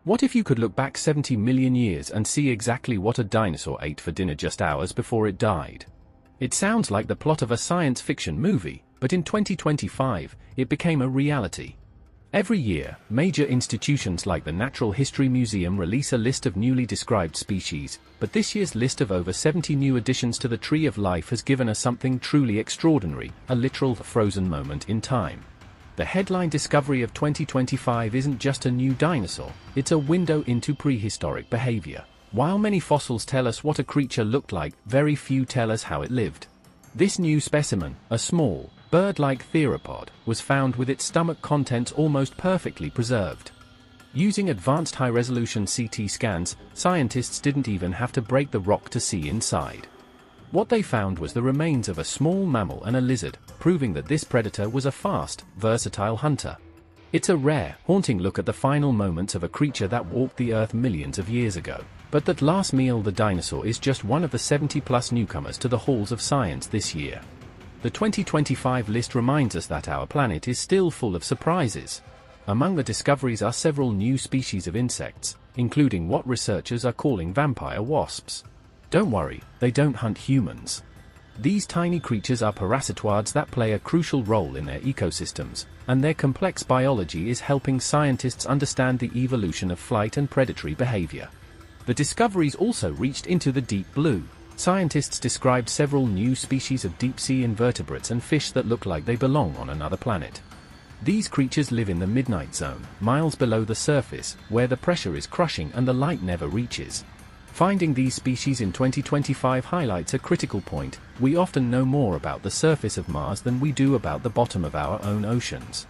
What if you could look back 70 million years and see exactly what a dinosaur ate for dinner just hours before it died? It sounds like the plot of a science fiction movie, but in 2025, it became a reality. Every year, major institutions like the Natural History Museum release a list of newly described species, but this year's list of over 70 new additions to the Tree of Life has given us something truly extraordinary, a literal frozen moment in time. The headline discovery of 2025 isn't just a new dinosaur, it's a window into prehistoric behavior. While many fossils tell us what a creature looked like, very few tell us how it lived. This new specimen, a small, bird-like theropod, was found with its stomach contents almost perfectly preserved. Using advanced high-resolution CT scans, scientists didn't even have to break the rock to see inside. What they found was the remains of a small mammal and a lizard, proving that this predator was a fast, versatile hunter. It's a rare, haunting look at the final moments of a creature that walked the Earth millions of years ago. But that last meal, the dinosaur, is just one of the 70-plus newcomers to the halls of science this year. The 2025 list reminds us that our planet is still full of surprises. Among the discoveries are several new species of insects, including what researchers are calling vampire wasps. Don't worry, they don't hunt humans. These tiny creatures are parasitoids that play a crucial role in their ecosystems, and their complex biology is helping scientists understand the evolution of flight and predatory behavior. The discoveries also reached into the deep blue. Scientists described several new species of deep-sea invertebrates and fish that look like they belong on another planet. These creatures live in the midnight zone, miles below the surface, where the pressure is crushing and the light never reaches. Finding these species in 2025 highlights a critical point: we often know more about the surface of Mars than we do about the bottom of our own oceans.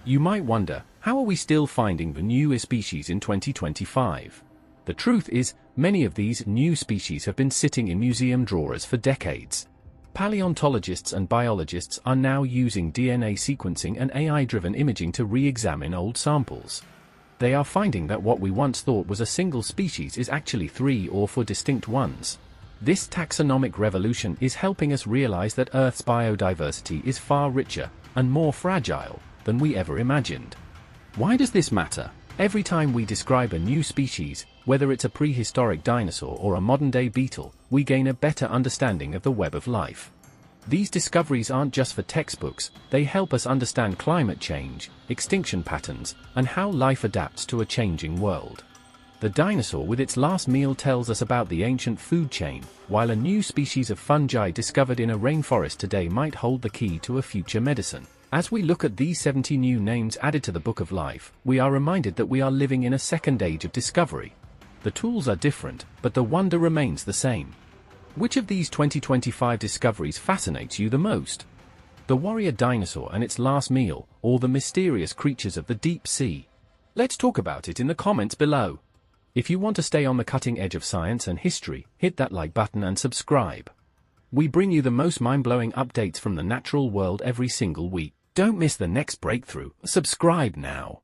You might wonder, how are we still finding the newest species in 2025? The truth is, many of these new species have been sitting in museum drawers for decades. Paleontologists and biologists are now using DNA sequencing and AI-driven imaging to re-examine old samples. They are finding that what we once thought was a single species is actually 3 or 4 distinct ones. This taxonomic revolution is helping us realize that Earth's biodiversity is far richer and more fragile than we ever imagined. Why does this matter? Every time we describe a new species, whether it's a prehistoric dinosaur or a modern-day beetle, we gain a better understanding of the web of life. These discoveries aren't just for textbooks, they help us understand climate change, extinction patterns, and how life adapts to a changing world. The dinosaur with its last meal tells us about the ancient food chain, while a new species of fungi discovered in a rainforest today might hold the key to a future medicine. As we look at these 70 new names added to the Book of Life, we are reminded that we are living in a second age of discovery. The tools are different, but the wonder remains the same. Which of these 2025 discoveries fascinates you the most? The warrior dinosaur and its last meal, or the mysterious creatures of the deep sea? Let's talk about it in the comments below. If you want to stay on the cutting edge of science and history, hit that like button and subscribe. We bring you the most mind-blowing updates from the natural world every single week. Don't miss the next breakthrough. Subscribe now.